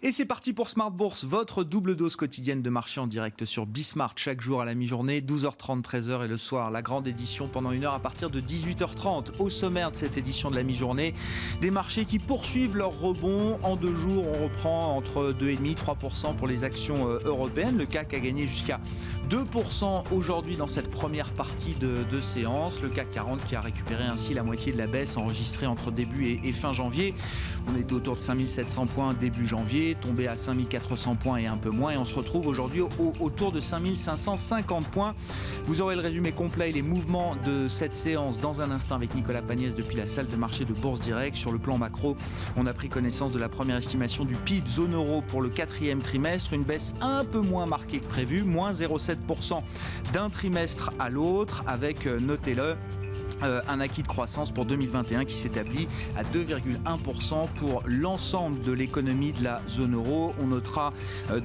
Et c'est parti pour Smart Bourse, votre double dose quotidienne de marché en direct sur Bismart, chaque jour à la mi-journée, 12h30, 13h et le soir. La grande édition pendant une heure à partir de 18h30. Au sommaire de cette édition de la mi-journée, des marchés qui poursuivent leur rebond. En 2 jours, on reprend entre 2,5 et 3% pour les actions européennes. Le CAC a gagné jusqu'à 2% aujourd'hui dans cette première partie de séance. Le CAC 40 qui a récupéré ainsi la moitié de la baisse enregistrée entre début et fin janvier. On était autour de 5700 points début janvier, tombé à 5400 points et un peu moins. Et on se retrouve aujourd'hui autour de 5550 points. Vous aurez le résumé complet et les mouvements de cette séance dans un instant avec Nicolas Pagnès depuis la salle de marché de Bourse Direct. Sur le plan macro, on a pris connaissance de la première estimation du PIB zone euro pour le 4e trimestre. Une baisse un peu moins marquée que prévu, moins 0,7% d'un trimestre à l'autre, avec, notez-le, un acquis de croissance pour 2021 qui s'établit à 2,1% pour l'ensemble de l'économie de la zone euro. On notera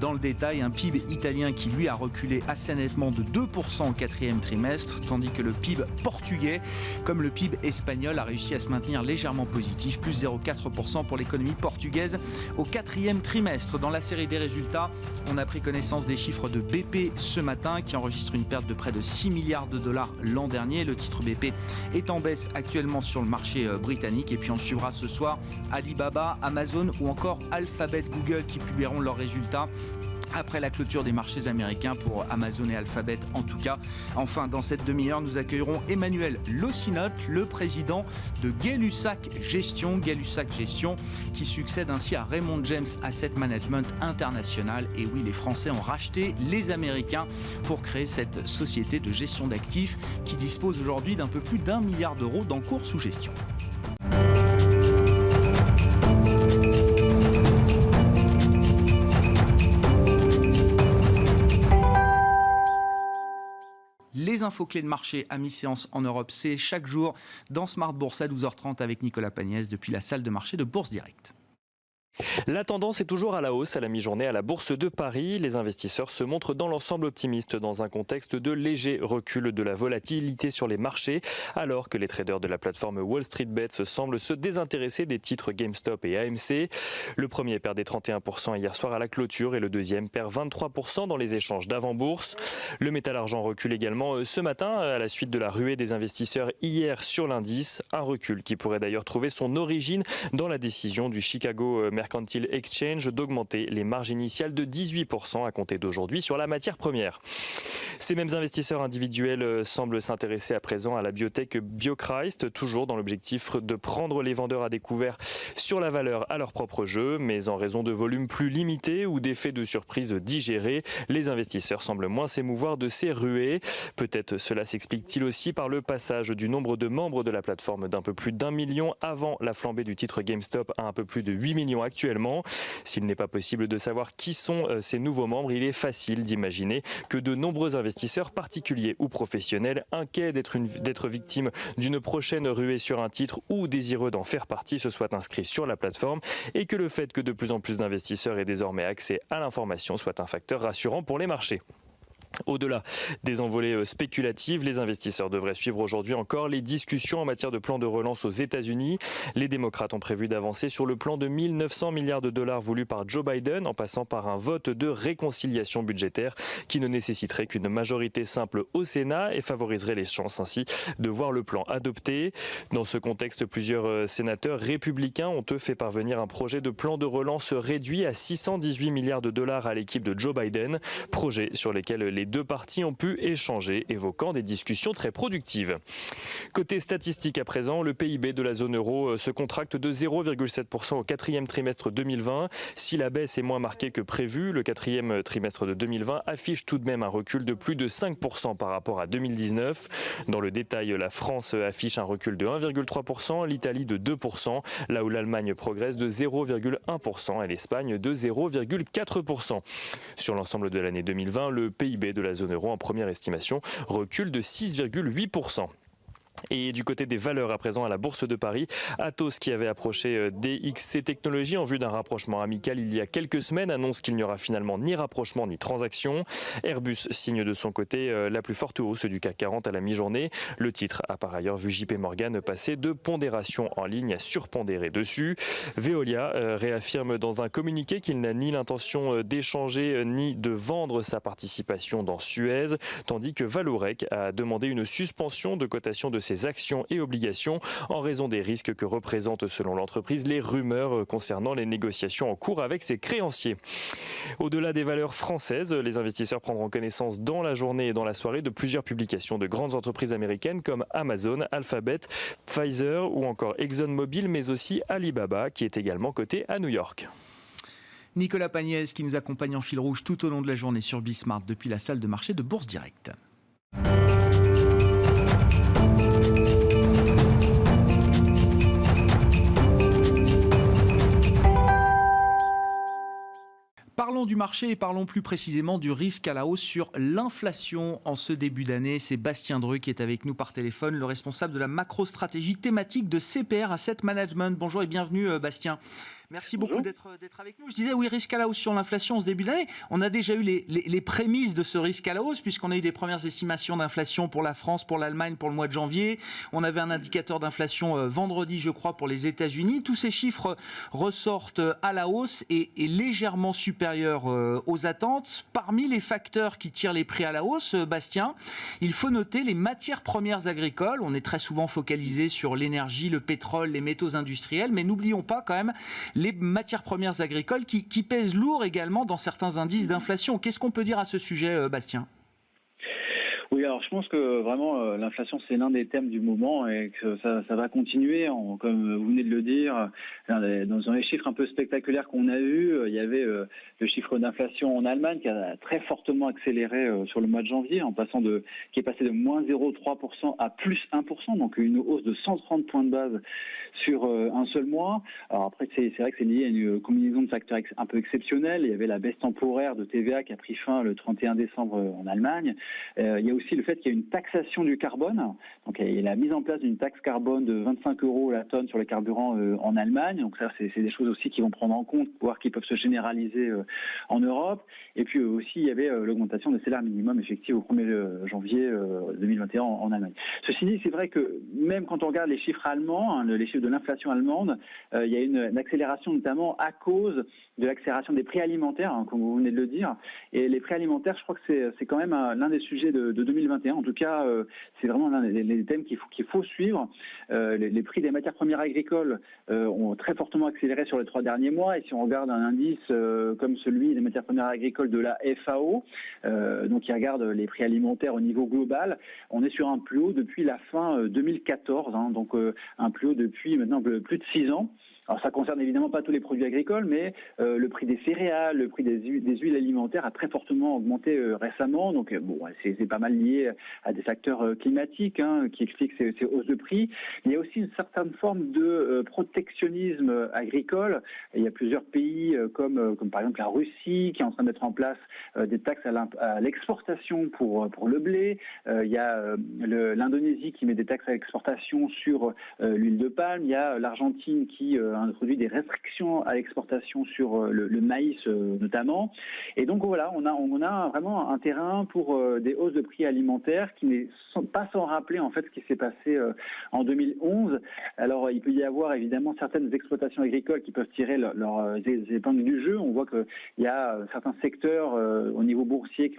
dans le détail un PIB italien qui lui a reculé assez nettement de 2% au 4e trimestre, tandis que le PIB portugais, comme le PIB espagnol, a réussi à se maintenir légèrement positif, plus 0,4% pour l'économie portugaise au 4e trimestre. Dans la série des résultats, on a pris connaissance des chiffres de BP ce matin qui enregistre une perte de près de 6 milliards de dollars l'an dernier. Le titre BP est en baisse actuellement sur le marché britannique. Et puis on suivra ce soir Alibaba, Amazon ou encore Alphabet, Google qui publieront leurs résultats après la clôture des marchés américains pour Amazon et Alphabet en tout cas. Enfin, dans cette demi-heure, nous accueillerons Emmanuel Locinotte, le président de Gay-Lussac Gestion. Gay-Lussac Gestion qui succède ainsi à Raymond James Asset Management International. Et oui, les Français ont racheté les Américains pour créer cette société de gestion d'actifs qui dispose aujourd'hui d'un peu plus d'1 milliard d'euros d'encours sous gestion. Les infos clés de marché à mi-séance en Europe, c'est chaque jour dans Smart Bourse à 12h30 avec Nicolas Pagnès depuis la salle de marché de Bourse Direct. La tendance est toujours à la hausse à la mi-journée à la Bourse de Paris. Les investisseurs se montrent dans l'ensemble optimistes dans un contexte de léger recul de la volatilité sur les marchés, alors que les traders de la plateforme Wall Street Bets semblent se désintéresser des titres GameStop et AMC. Le premier perdait 31% hier soir à la clôture et le deuxième perd 23% dans les échanges d'avant-bourse. Le métal-argent recule également ce matin à la suite de la ruée des investisseurs hier sur l'indice. Un recul qui pourrait d'ailleurs trouver son origine dans la décision du Chicago Mercantile Exchange d'augmenter les marges initiales de 18% à compter d'aujourd'hui sur la matière première. Ces mêmes investisseurs individuels semblent s'intéresser à présent à la biotech BioChrist, toujours dans l'objectif de prendre les vendeurs à découvert sur la valeur à leur propre jeu, mais en raison de volumes plus limités ou d'effets de surprise digérés, les investisseurs semblent moins s'émouvoir de ces ruées. Peut-être cela s'explique-t-il aussi par le passage du nombre de membres de la plateforme d'un peu plus d'1 million avant la flambée du titre GameStop à un peu plus de 8 millions actuellement. S'il n'est pas possible de savoir qui sont ces nouveaux membres, il est facile d'imaginer que de nombreux investisseurs particuliers ou professionnels inquiets d'être victimes d'une prochaine ruée sur un titre ou désireux d'en faire partie se soient inscrits sur la plateforme et que le fait que de plus en plus d'investisseurs aient désormais accès à l'information soit un facteur rassurant pour les marchés. Au-delà des envolées spéculatives, les investisseurs devraient suivre aujourd'hui encore les discussions en matière de plan de relance aux États-Unis. Les démocrates ont prévu d'avancer sur le plan de 1 900 milliards de dollars voulu par Joe Biden en passant par un vote de réconciliation budgétaire qui ne nécessiterait qu'une majorité simple au Sénat et favoriserait les chances ainsi de voir le plan adopté. Dans ce contexte, plusieurs sénateurs républicains ont eux fait parvenir un projet de plan de relance réduit à 618 milliards de dollars à l'équipe de Joe Biden, projet sur lesquels les deux parties ont pu échanger, évoquant des discussions très productives. Côté statistique à présent, le PIB de la zone euro se contracte de 0,7% au 4e trimestre 2020. Si la baisse est moins marquée que prévu, le 4e trimestre de 2020 affiche tout de même un recul de plus de 5% par rapport à 2019. Dans le détail, la France affiche un recul de 1,3%, l'Italie de 2%, là où l'Allemagne progresse de 0,1% et l'Espagne de 0,4%. Sur l'ensemble de l'année 2020, le PIB de la zone euro en première estimation recule de 6,8%. Et du côté des valeurs à présent à la Bourse de Paris, Atos qui avait approché DXC Technologies en vue d'un rapprochement amical il y a quelques semaines annonce qu'il n'y aura finalement ni rapprochement ni transaction. Airbus signe de son côté la plus forte hausse du CAC 40 à la mi-journée. Le titre a par ailleurs vu JP Morgan passer de pondération en ligne à surpondéré dessus. Veolia réaffirme dans un communiqué qu'il n'a ni l'intention d'échanger ni de vendre sa participation dans Suez, tandis que Vallourec a demandé une suspension de cotation de ses actions et obligations en raison des risques que représentent selon l'entreprise les rumeurs concernant les négociations en cours avec ses créanciers. Au-delà des valeurs françaises, les investisseurs prendront connaissance dans la journée et dans la soirée de plusieurs publications de grandes entreprises américaines comme Amazon, Alphabet, Pfizer ou encore ExxonMobil, mais aussi Alibaba qui est également coté à New York. Nicolas Pagnès qui nous accompagne en fil rouge tout au long de la journée sur Bismart depuis la salle de marché de Bourse Direct. Parlons du marché et parlons plus précisément du risque à la hausse sur l'inflation en ce début d'année. C'est Bastien Dreux qui est avec nous par téléphone, le responsable de la macro-stratégie thématique de CPR Asset Management. Bonjour et bienvenue Bastien. Merci beaucoup d'être avec nous. Je disais oui, risque à la hausse sur l'inflation en ce début d'année. On a déjà eu les prémices de ce risque à la hausse puisqu'on a eu des premières estimations d'inflation pour la France, pour l'Allemagne, pour le mois de janvier. On avait un indicateur d'inflation vendredi, je crois, pour les États-Unis. Tous ces chiffres ressortent à la hausse et légèrement supérieurs aux attentes. Parmi les facteurs qui tirent les prix à la hausse, Bastien, il faut noter les matières premières agricoles. On est très souvent focalisé sur l'énergie, le pétrole, les métaux industriels, mais n'oublions pas quand même les matières premières agricoles qui pèsent lourd également dans certains indices d'inflation. Qu'est-ce qu'on peut dire à ce sujet, Bastien ? Oui, alors je pense que vraiment l'inflation c'est l'un des thèmes du moment et que ça va continuer. Comme vous venez de le dire, dans les chiffres un peu spectaculaires qu'on a eus, il y avait le chiffre d'inflation en Allemagne qui a très fortement accéléré sur le mois de janvier, qui est passé de moins 0,3% à plus 1%, donc une hausse de 130 points de base sur un seul mois. Alors après c'est vrai que c'est lié à une combinaison de facteurs un peu exceptionnels. Il y avait la baisse temporaire de TVA qui a pris fin le 31 décembre en Allemagne. Il y a aussi le fait qu'il y a une taxation du carbone. Donc il y a la mise en place d'une taxe carbone de 25 € la tonne sur les carburants en Allemagne. Donc ça c'est des choses aussi qui vont prendre en compte, voire qui peuvent se généraliser en Europe. Et puis aussi il y avait l'augmentation des salaires minimum effectifs au 1er janvier 2021 en Allemagne. Ceci dit, c'est vrai que même quand on regarde les chiffres allemands, les chiffres de l'inflation allemande, il y a une accélération notamment à cause de l'accélération des prix alimentaires, comme vous venez de le dire. Et les prix alimentaires, je crois que c'est quand même l'un des sujets de 2021. En tout cas, c'est vraiment l'un des thèmes qu'il faut suivre. Les prix des matières premières agricoles ont très fortement accéléré sur les 3 derniers mois. Et si on regarde un indice comme celui des matières premières agricoles de la FAO, donc qui regarde les prix alimentaires au niveau global, on est sur un plus haut depuis la fin 2014, donc un plus haut depuis maintenant plus de 6 ans. Alors ça concerne évidemment pas tous les produits agricoles, mais le prix des céréales, le prix des huiles alimentaires a très fortement augmenté récemment. Donc c'est pas mal lié à des facteurs climatiques qui expliquent ces hausses de prix. Il y a aussi une certaine forme de protectionnisme agricole. Il y a plusieurs pays comme par exemple la Russie qui est en train de mettre en place des taxes à l'exportation pour le blé. Il y a l'Indonésie qui met des taxes à l'exportation sur l'huile de palme. Il y a l'Argentine qui introduit des restrictions à l'exportation sur le maïs notamment. Et donc voilà, on a vraiment un terrain pour des hausses de prix alimentaires qui ne sont pas sans rappeler en fait ce qui s'est passé en 2011. Alors il peut y avoir évidemment certaines exploitations agricoles qui peuvent tirer leurs épingles du jeu. On voit qu'il y a certains secteurs au niveau boursier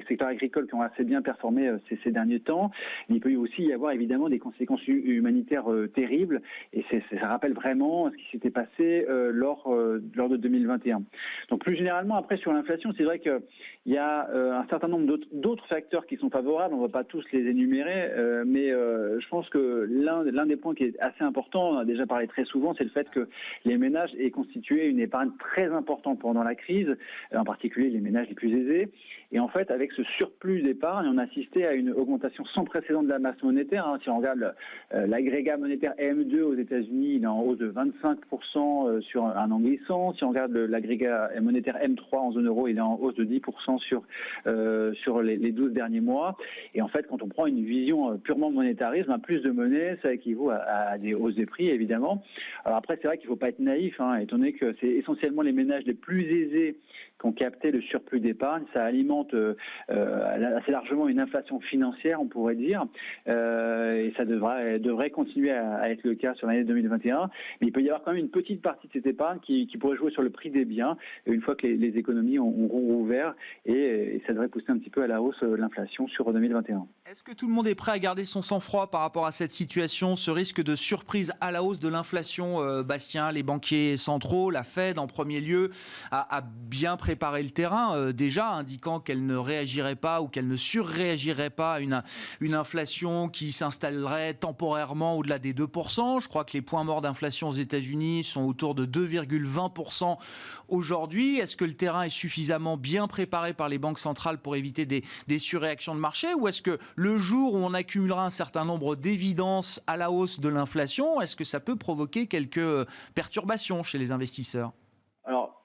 secteurs agricoles qui ont assez bien performé ces derniers temps. Il peut aussi y avoir évidemment des conséquences humanitaires terribles et ça rappelle vraiment ce qui s'était passé lors de 2021. Donc plus généralement, après sur l'inflation, c'est vrai qu'il y a un certain nombre d'autres facteurs qui sont favorables, on ne va pas tous les énumérer, mais je pense que l'un des points qui est assez important, on a déjà parlé très souvent, c'est le fait que les ménages aient constitué une épargne très importante pendant la crise, en particulier les ménages les plus aisés. Et en fait, avec ce surplus d'épargne, on a assisté à une augmentation sans précédent de la masse monétaire. Si on regarde l'agrégat monétaire M2 aux États-Unis, il est en hausse de 25% sur un an glissant. Si on regarde l'agrégat monétaire M3 en zone euro, il est en hausse de 10% sur les 12 derniers mois. Et en fait, quand on prend une vision purement monétarisme, plus de monnaie, ça équivaut à des hausses des prix, évidemment. Alors après, c'est vrai qu'il ne faut pas être naïf, étant donné que c'est essentiellement les ménages les plus aisés qui ont capté le surplus d'épargne. Ça alimente assez largement une inflation financière, on pourrait dire, et ça devrait continuer à être le cas sur l'année 2021. Mais il peut y avoir quand même une petite partie de cette épargne qui pourrait jouer sur le prix des biens une fois que les économies ont rouvert, et ça devrait pousser un petit peu à la hausse l'inflation sur 2021. Est-ce que tout le monde est prêt à garder son sang-froid par rapport à cette situation, ce risque de surprise à la hausse de l'inflation, Bastien? Les banquiers centraux, la Fed en premier lieu, a bien préparé le terrain, déjà indiquant qu'elle ne réagirait pas ou qu'elle ne surréagirait pas à une inflation qui s'installerait temporairement au-delà des 2%. Je crois que les points morts d'inflation aux États-Unis sont autour de 2,20% aujourd'hui. Est-ce que le terrain est suffisamment bien préparé par les banques centrales pour éviter des surréactions de marché, ou est-ce que le jour où on accumulera un certain nombre d'évidences à la hausse de l'inflation, est-ce que ça peut provoquer quelques perturbations chez les investisseurs? Alors,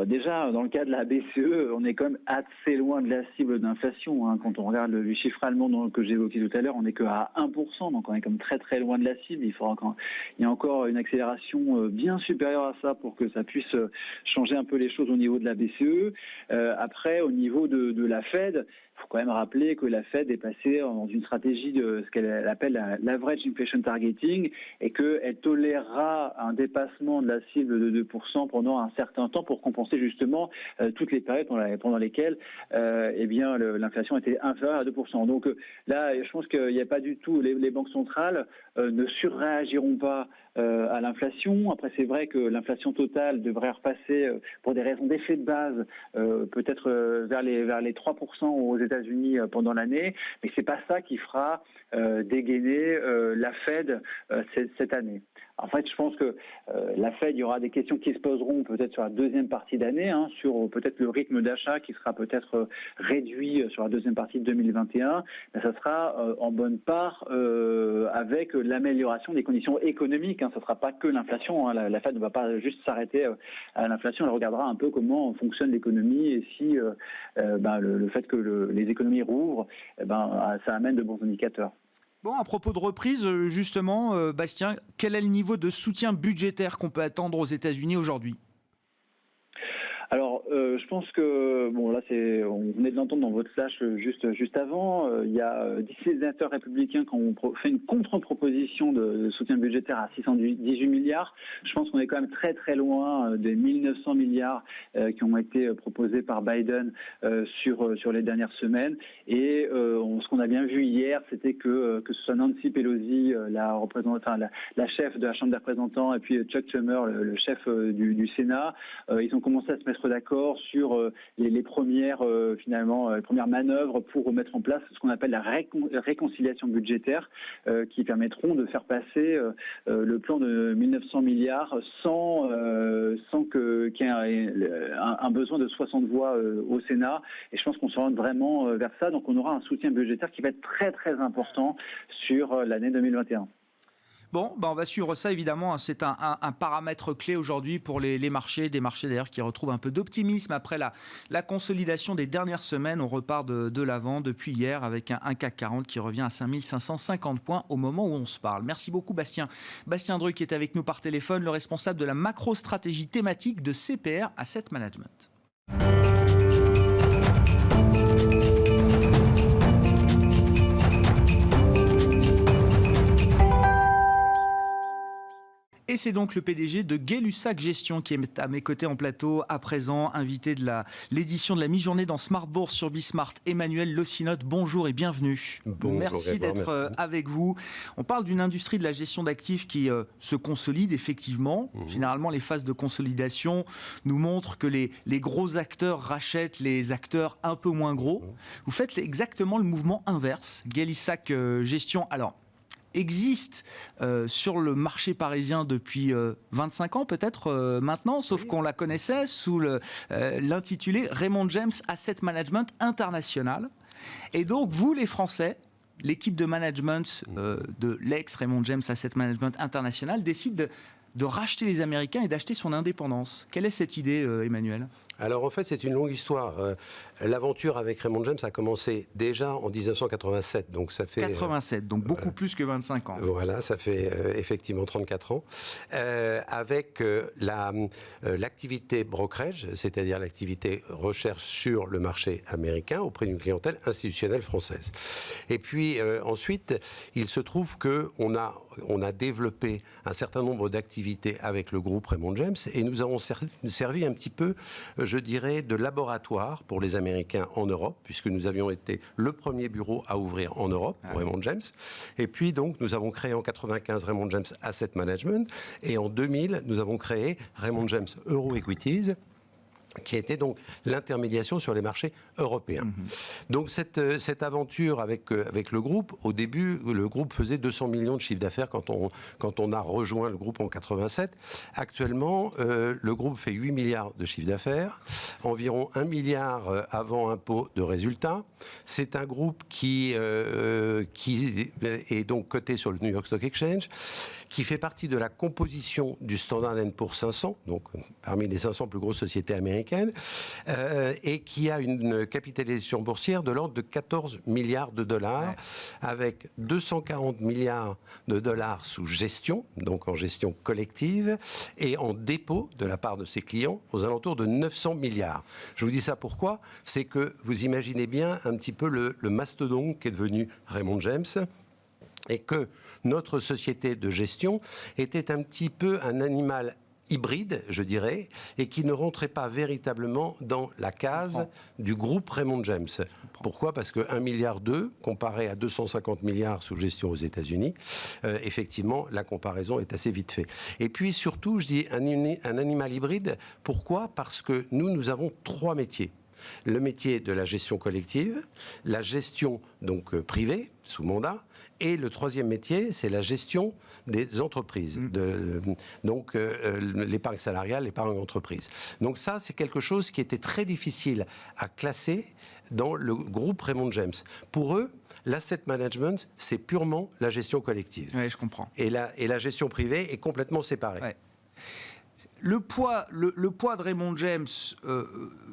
déjà, dans le cas de la BCE, on est quand même assez loin de la cible d'inflation. Quand on regarde le chiffre allemand que j'évoquais tout à l'heure, on n'est qu'à 1%, donc on est quand même très très loin de la cible. Il y a encore une accélération bien supérieure à ça pour que ça puisse changer un peu les choses au niveau de la BCE. Après, au niveau de la Fed, il faut quand même rappeler que la Fed est passée dans une stratégie de ce qu'elle appelle l'average inflation targeting, et qu'elle tolérera un dépassement de la cible de 2% pendant un certain temps pour compenser justement toutes les périodes pendant lesquelles l'inflation était inférieure à 2%. Donc là, je pense qu'il n'y a pas du tout, les banques centrales ne surréagiront pas à l'inflation. Après, c'est vrai que l'inflation totale devrait repasser pour des raisons d'effet de base, peut-être vers les 3% aux États-Unis pendant l'année, mais c'est pas ça qui fera dégainer la Fed cette année. En fait, je pense que la Fed, il y aura des questions qui se poseront peut-être sur la deuxième partie d'année, sur peut-être le rythme d'achat qui sera peut-être réduit sur la deuxième partie de 2021, mais ça sera en bonne part avec l'amélioration des conditions économiques. Ce ne sera pas que l'inflation. La Fed ne va pas juste s'arrêter à l'inflation, elle regardera un peu comment fonctionne l'économie, et si le fait que les économies rouvrent, ça amène de bons indicateurs. Bon, à propos de reprise, justement, Bastien, quel est le niveau de soutien budgétaire qu'on peut attendre aux États-Unis aujourd'hui ? Alors, je pense que, là, on venait de l'entendre dans votre flash juste avant, il y a 10 sénateurs républicains qui ont fait une contre-proposition de soutien budgétaire à 618 milliards. Je pense qu'on est quand même très très loin des 1900 milliards qui ont été proposés par Biden sur les dernières semaines. Et ce qu'on a bien vu hier, c'était que ce soit Nancy Pelosi, la chef de la Chambre des représentants, et puis Chuck Schumer, le chef du Sénat, ils ont commencé à se mettre d'accord sur les premières manœuvres pour mettre en place ce qu'on appelle la réconciliation budgétaire, qui permettront de faire passer le plan de 1900 milliards sans qu'il y ait un besoin de 60 voix au Sénat. Et je pense qu'on se rend vraiment vers ça. Donc on aura un soutien budgétaire qui va être très très important sur l'année 2021. Bon, on va suivre ça évidemment. C'est un paramètre clé aujourd'hui pour les marchés, des marchés d'ailleurs qui retrouvent un peu d'optimisme après la consolidation des dernières semaines. On repart de l'avant depuis hier avec un CAC 40 qui revient à 5550 points au moment où on se parle. Merci beaucoup Bastien. Bastien Dreux qui est avec nous par téléphone, le responsable de la macro-stratégie thématique de CPR Asset Management. Et c'est donc le PDG de Gay-Lussac Gestion qui est à mes côtés en plateau à présent, invité de l'édition de la mi-journée dans Smart Bourse sur Bismart. Emmanuel Locinote, bonjour et bienvenue. Bonjour, merci d'être avec vous. On parle d'une industrie de la gestion d'actifs qui se consolide effectivement. Généralement, les phases de consolidation nous montrent que les gros acteurs rachètent les acteurs un peu moins gros. Vous faites exactement le mouvement inverse. Gay-Lussac Gestion, alors, existe sur le marché parisien depuis 25 ans peut-être maintenant, sauf qu'on la connaissait sous l'intitulé Raymond James Asset Management International. Et donc vous les Français, l'équipe de management de l'ex Raymond James Asset Management International décide de racheter les Américains et d'acheter son indépendance. Quelle est cette idée, Emmanuel ? Alors en fait, c'est une longue histoire. L'aventure avec Raymond James a commencé déjà en 1987, donc ça fait 87, donc beaucoup plus que 25 ans. Voilà, ça fait effectivement 34 ans, avec l'activité brokerage, c'est-à-dire l'activité recherche sur le marché américain auprès d'une clientèle institutionnelle française. Et puis ensuite, il se trouve que on a développé un certain nombre d'activités avec le groupe Raymond James et nous avons servi un petit peu, je dirais, de laboratoire pour les Américains en Europe, puisque nous avions été le premier bureau à ouvrir en Europe pour Raymond James. Et puis donc nous avons créé en 1995 Raymond James Asset Management et en 2000 nous avons créé Raymond James Euro Equities, qui était donc l'intermédiation sur les marchés européens. Donc cette aventure avec le groupe, au début, le groupe faisait 200 millions de chiffre d'affaires quand on a rejoint le groupe en 87. Actuellement, le groupe fait 8 milliards de chiffre d'affaires, environ 1 milliard avant impôt de résultats. C'est un groupe qui est donc coté sur le New York Stock Exchange, qui fait partie de la composition du Standard & Poor's 500, donc parmi les 500 plus grosses sociétés américaines, et qui a une capitalisation boursière de l'ordre de 14 milliards de dollars, avec 240 milliards de dollars sous gestion, donc en gestion collective, et en dépôt de la part de ses clients aux alentours de 900 milliards. Je vous dis ça pourquoi ? C'est que vous imaginez bien un petit peu le mastodonte qu'est devenu Raymond James, et que notre société de gestion était un petit peu un animal hybride, je dirais, et qui ne rentrait pas véritablement dans la case du groupe Raymond James. Pourquoi ? Parce que 1,2 milliard comparé à 250 milliards sous gestion aux États-Unis, effectivement, la comparaison est assez vite faite. Et puis surtout, je dis un animal hybride. Pourquoi ? Parce que nous avons 3 métiers. Le métier de la gestion collective, la gestion donc privée, sous mandat, et le troisième métier, c'est la gestion des entreprises, donc l'épargne salariale, l'épargne entreprise. Donc ça, c'est quelque chose qui était très difficile à classer dans le groupe Raymond James. Pour eux, l'asset management, c'est purement la gestion collective. Oui, je comprends. Et la gestion privée est complètement séparée. Ouais. Le poids de Raymond James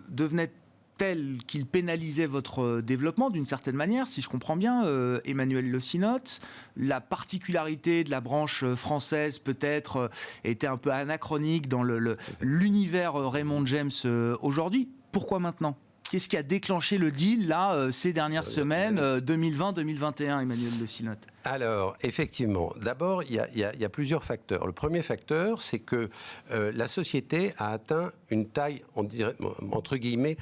devenait tel qu'il pénalisait votre développement d'une certaine manière, si je comprends bien, Emmanuel Le Synotte. La particularité de la branche française peut-être était un peu anachronique dans l'univers Raymond James aujourd'hui. Pourquoi maintenant ? Qu'est-ce qui a déclenché le deal là ces dernières semaines, 2020-2021, Emmanuel Le Synotte ? Alors, effectivement, d'abord, il y a plusieurs facteurs. Le premier facteur, c'est que la société a atteint une taille, entre guillemets,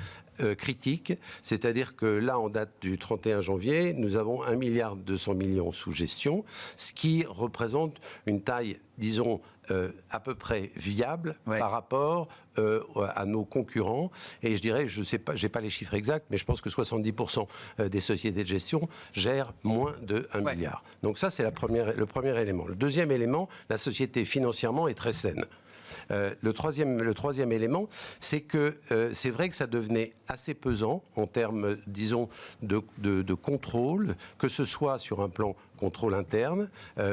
critique, c'est-à-dire que là, en date du 31 janvier, nous avons 1,2 milliard sous gestion, ce qui représente une taille, disons, à peu près viable par rapport à nos concurrents. Et je dirais, je sais pas, j'ai pas les chiffres exacts, mais je pense que 70% des sociétés de gestion gèrent moins de 1 milliard. Donc ça, c'est le premier élément. Le deuxième élément, la société financièrement est très saine. Le troisième élément, c'est que c'est vrai que ça devenait assez pesant en termes, disons, de contrôle, que ce soit sur un plan contrôle interne,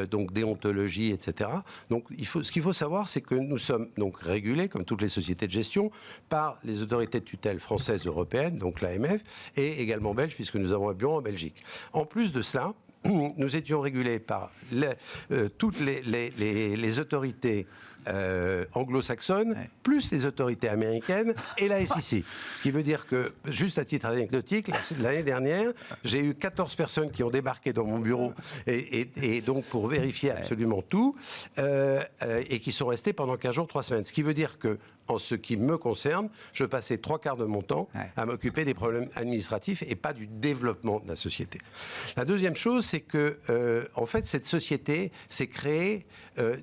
donc déontologie, etc. Donc ce qu'il faut savoir, c'est que nous sommes donc régulés, comme toutes les sociétés de gestion, par les autorités de tutelle françaises, européennes, donc l'AMF, et également belges, puisque nous avons un bureau en Belgique. En plus de cela, nous étions régulés par toutes les autorités anglo-saxonnes, plus les autorités américaines et la SEC. Ce qui veut dire que, juste à titre anecdotique, l'année dernière, j'ai eu 14 personnes qui ont débarqué dans mon bureau et donc pour vérifier absolument tout, et qui sont restées pendant 15 jours, 3 semaines. Ce qui veut dire que, en ce qui me concerne, je passais 3/4 de mon temps à m'occuper des problèmes administratifs et pas du développement de la société. La deuxième chose, c'est que, en fait, cette société s'est créée,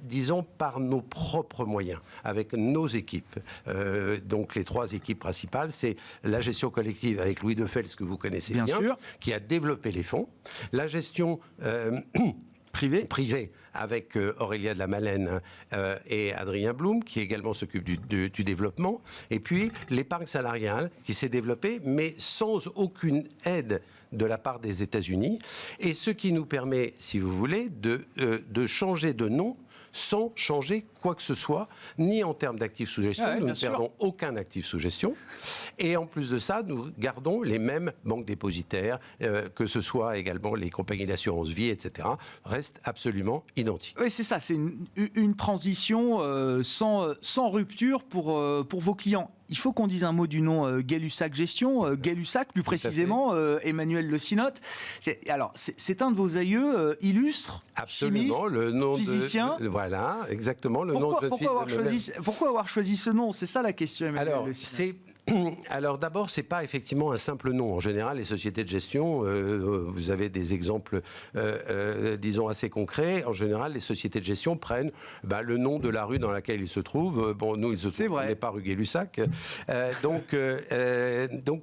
disons, par nos propres moyens, avec nos équipes. Donc, les 3 équipes principales, c'est la gestion collective avec Louis Defels, que vous connaissez bien sûr, qui a développé les fonds. La gestion privé avec Aurélia de la Malène et Adrien Blum, qui également s'occupe du développement. Et puis l'épargne salariale qui s'est développée, mais sans aucune aide de la part des États-Unis. Et ce qui nous permet, si vous voulez, de changer de nom sans changer quoi que ce soit, ni en termes d'actifs sous gestion, nous ne perdons aucun actif sous gestion, et en plus de ça, nous gardons les mêmes banques dépositaires, que ce soit également les compagnies d'assurance vie, etc., restent absolument identiques. Oui, c'est ça, c'est une transition sans rupture pour vos clients. Il faut qu'on dise un mot du nom Gay-Lussac Gestion. Gay-Lussac, plus précisément, Emmanuel Le Cinotte. C'est un de vos aïeux illustres, absolument, chimiste, le nom physicien. Voilà, exactement, le nom de Pourquoi avoir choisi ce nom? C'est ça la question, Emmanuel Le Cinotte. Alors d'abord, c'est pas effectivement un simple nom. En général, les sociétés de gestion, vous avez des exemples, disons, assez concrets. En général, les sociétés de gestion prennent le nom de la rue dans laquelle ils se trouvent. Bon, nous, on n'est pas rue Gay-Lussac. Donc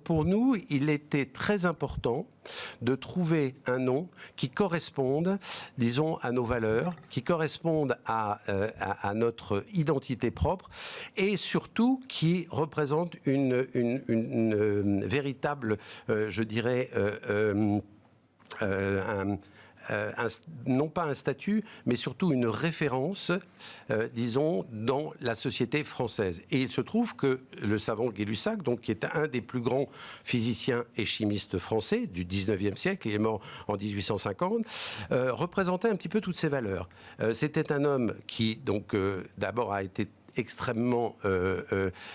pour nous, il était très important de trouver un nom qui corresponde, disons, à nos valeurs, qui corresponde à notre identité propre et surtout qui représente une véritable, je dirais, non pas un statut, mais surtout une référence, disons, dans la société française. Et il se trouve que le savant Gay-Lussac, donc, qui est un des plus grands physiciens et chimistes français du 19e siècle, il est mort en 1850, représentait un petit peu toutes ces valeurs. C'était un homme qui, donc, d'abord a été extrêmement,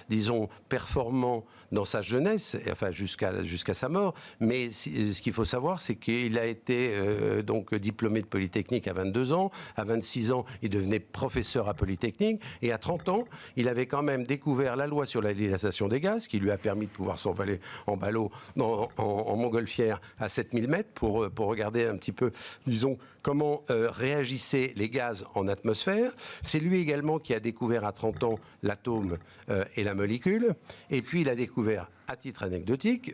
disons, performant dans sa jeunesse, enfin jusqu'à sa mort. Mais ce qu'il faut savoir, c'est qu'il a été donc diplômé de Polytechnique à 22 ans. À 26 ans, il devenait professeur à Polytechnique. Et à 30 ans, il avait quand même découvert la loi sur la dilatation des gaz, qui lui a permis de pouvoir s'envoler en ballot en montgolfière à 7000 mètres pour regarder un petit peu, disons, comment réagissaient les gaz en atmosphère. C'est lui également qui a découvert à 30 ans l'atome et la molécule. Et puis il a découvert, à titre anecdotique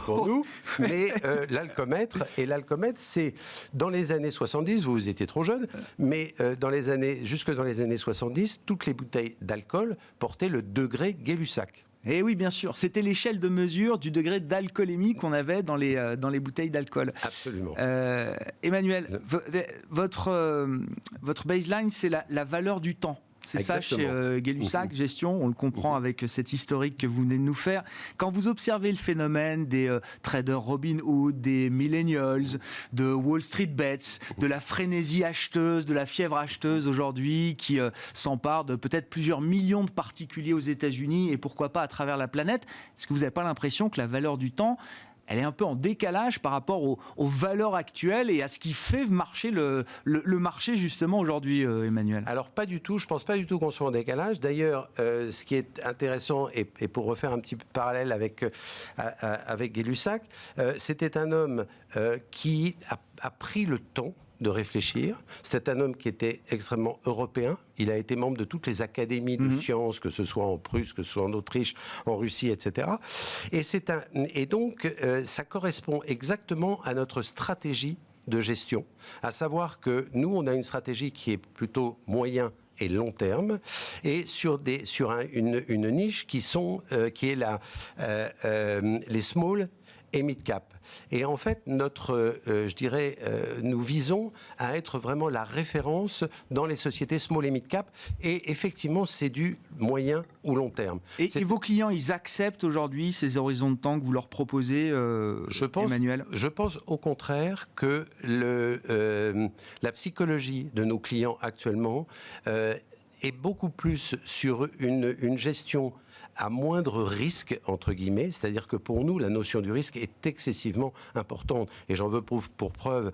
pour nous, mais l'alcomètre. Et l'alcomètre, c'est dans les années 70, vous étiez trop jeune, mais jusque dans les années 70, toutes les bouteilles d'alcool portaient le degré Gay-Lussac. Et oui, bien sûr. C'était l'échelle de mesure du degré d'alcoolémie qu'on avait dans les bouteilles d'alcool. Absolument. Emmanuel, votre baseline, c'est la valeur du temps. C'est exactement ça chez Gay-Lussac Gestion, on le comprend avec cette historique que vous venez de nous faire. Quand vous observez le phénomène des traders Robinhood, des millennials, de Wall Street Bets, de la frénésie acheteuse, de la fièvre acheteuse aujourd'hui qui s'empare de peut-être plusieurs millions de particuliers aux États-Unis et pourquoi pas à travers la planète, est-ce que vous n'avez pas l'impression que la valeur du temps, elle est un peu en décalage par rapport aux valeurs actuelles et à ce qui fait marcher le marché justement aujourd'hui, Emmanuel? Alors pas du tout, je ne pense pas du tout qu'on soit en décalage. D'ailleurs, ce qui est intéressant, et pour refaire un petit parallèle avec Gay-Lussac, c'était un homme qui a pris le temps de réfléchir. C'était un homme qui était extrêmement européen. Il a été membre de toutes les académies de sciences, que ce soit en Prusse, que ce soit en Autriche, en Russie, etc. Et donc, ça correspond exactement à notre stratégie de gestion, à savoir que nous, on a une stratégie qui est plutôt moyen et long terme, et sur une niche qui est les small et mid-cap. Et en fait, nous visons à être vraiment la référence dans les sociétés small et mid-cap. Et effectivement, c'est du moyen ou long terme. Et vos clients, ils acceptent aujourd'hui ces horizons de temps que vous leur proposez, Emmanuel? Je pense au contraire que la psychologie de nos clients actuellement est beaucoup plus sur une gestion à moindre risque, entre guillemets, c'est-à-dire que pour nous, la notion du risque est excessivement importante. Et j'en veux pour preuve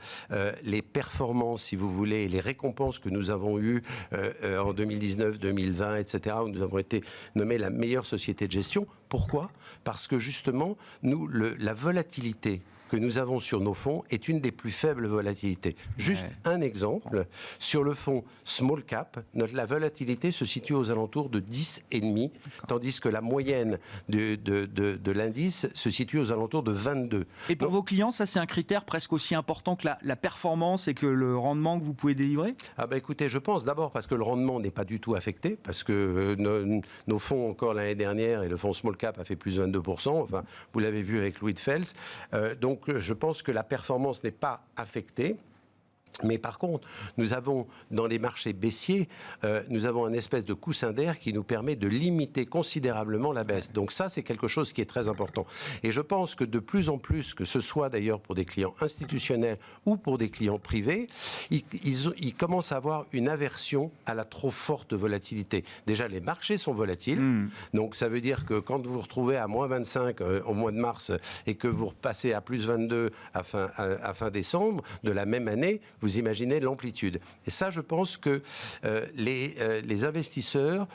les performances, si vous voulez, les récompenses que nous avons eues en 2019, 2020, etc., où nous avons été nommés la meilleure société de gestion. Pourquoi ? Parce que justement, la volatilité que nous avons sur nos fonds est une des plus faibles volatilités. Juste un exemple, sur le fonds small cap, la volatilité se situe aux alentours de 10,5, tandis que la moyenne de l'indice se situe aux alentours de 22. Et pour vos clients, ça c'est un critère presque aussi important que la performance et que le rendement que vous pouvez délivrer? Écoutez, je pense d'abord parce que le rendement n'est pas du tout affecté, parce que nos fonds encore l'année dernière, et le fonds small cap a fait plus de 22%, enfin, vous l'avez vu avec Louis de Fels, donc je pense que la performance n'est pas affectée. Mais par contre, nous avons, dans les marchés baissiers, nous avons un espèce de coussin d'air qui nous permet de limiter considérablement la baisse. Donc ça, c'est quelque chose qui est très important. Et je pense que de plus en plus, que ce soit d'ailleurs pour des clients institutionnels ou pour des clients privés, ils commencent à avoir une aversion à la trop forte volatilité. Déjà, les marchés sont volatiles. Donc ça veut dire que quand vous vous retrouvez à moins 25 au mois de mars et que vous repassez à plus 22 à fin décembre de la même année, vous imaginez l'amplitude. Et ça, je pense que les investisseurs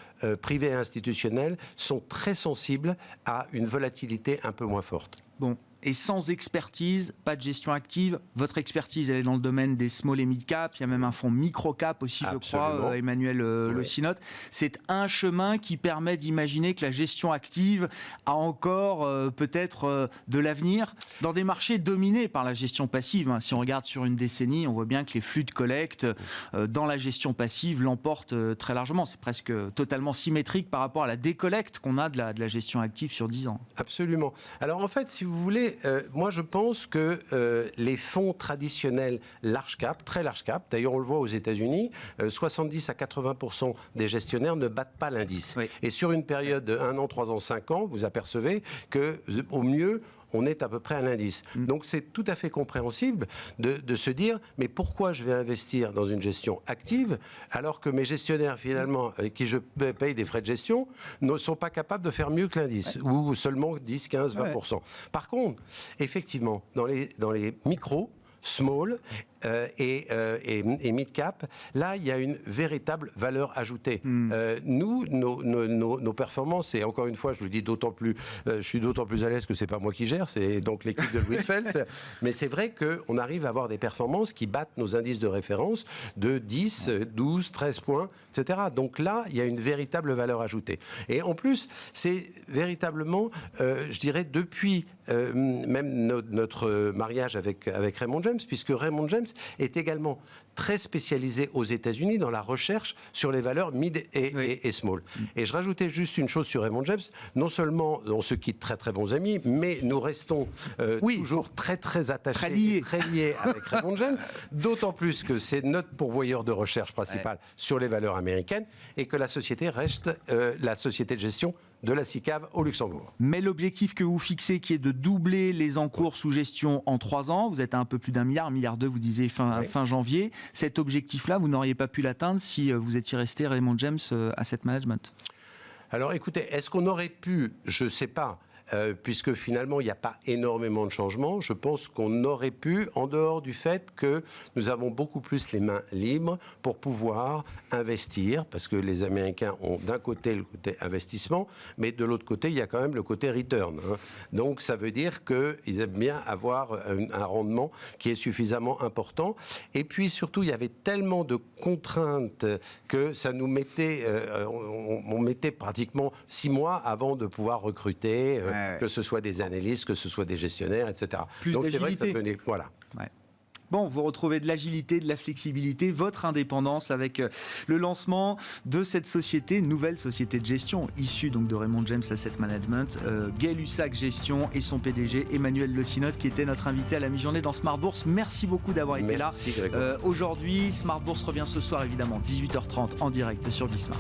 privés et institutionnels sont très sensibles à une volatilité un peu moins forte. Bon. Et sans expertise, pas de gestion active. Votre expertise, elle est dans le domaine des small et mid cap. Il y a même un fonds micro cap aussi, Absolument. je crois, Emmanuel Le Synotte. C'est un chemin qui permet d'imaginer que la gestion active a encore peut-être de l'avenir dans des marchés dominés par la gestion passive. Si on regarde sur une décennie, on voit bien que les flux de collecte dans la gestion passive l'emportent très largement. C'est presque totalement symétrique par rapport à la décollecte qu'on a de la gestion active sur 10 ans. Absolument. Alors en fait, si vous voulez, moi je pense que les fonds traditionnels large cap, très large cap, d'ailleurs on le voit aux États-Unis, 70 à 80% des gestionnaires ne battent pas l'indice. Oui. Et sur une période de 1 an, 3 ans, 5 ans, vous apercevez qu'au mieux, on est à peu près à l'indice. Donc c'est tout à fait compréhensible de se dire, mais pourquoi je vais investir dans une gestion active alors que mes gestionnaires finalement, avec qui je paye des frais de gestion, ne sont pas capables de faire mieux que l'indice, ou seulement 10, 15, 20%. Par contre, effectivement, dans les micros, small et mid-cap, là, il y a une véritable valeur ajoutée. Nous, nos performances, et encore une fois, je le dis d'autant plus, je suis d'autant plus à l'aise que c'est pas moi qui gère, c'est donc l'équipe de Louis Fels, mais c'est vrai qu'on arrive à avoir des performances qui battent nos indices de référence de 10, 12, 13 points, etc. Donc là, il y a une véritable valeur ajoutée. Et en plus, c'est véritablement, je dirais, depuis même notre mariage avec Raymond James, puisque Raymond James est également très spécialisé aux États-Unis dans la recherche sur les valeurs mid et small. Et je rajoutais juste une chose sur Raymond James. Non seulement on se quitte très très bons amis, mais nous restons toujours très très attachés, très liés avec Raymond James. D'autant plus que c'est notre pourvoyeur de recherche principal sur les valeurs américaines et que la société reste la société de gestion de la SICAV au Luxembourg. Mais l'objectif que vous fixez, qui est de doubler les encours sous gestion en 3 ans, vous êtes à un peu plus d'1 milliard, 1,2 milliard, vous disiez fin janvier. Cet objectif-là, vous n'auriez pas pu l'atteindre si vous étiez resté Raymond James Asset Management. Alors écoutez, est-ce qu'on aurait pu, je ne sais pas, puisque finalement il n'y a pas énormément de changements, je pense qu'on aurait pu, en dehors du fait que nous avons beaucoup plus les mains libres pour pouvoir investir, parce que les Américains ont d'un côté le côté investissement, mais de l'autre côté il y a quand même le côté return. Donc ça veut dire qu'ils aiment bien avoir un rendement qui est suffisamment important. Et puis surtout il y avait tellement de contraintes que ça nous mettait, on mettait pratiquement 6 mois avant de pouvoir recruter. Que ce soit des analystes, que ce soit des gestionnaires, etc. Donc c'est vrai que ça venait, voilà. Bon, vous retrouvez de l'agilité, de la flexibilité, votre indépendance avec le lancement de cette société, nouvelle société de gestion, issue donc de Raymond James Asset Management, Gay-Lussac Gestion et son PDG Emmanuel Le Synotte qui était notre invité à la mi-journée dans Smart Bourse. Merci beaucoup d'avoir été là. Aujourd'hui, Smart Bourse revient ce soir évidemment, 18h30 en direct sur Bismart.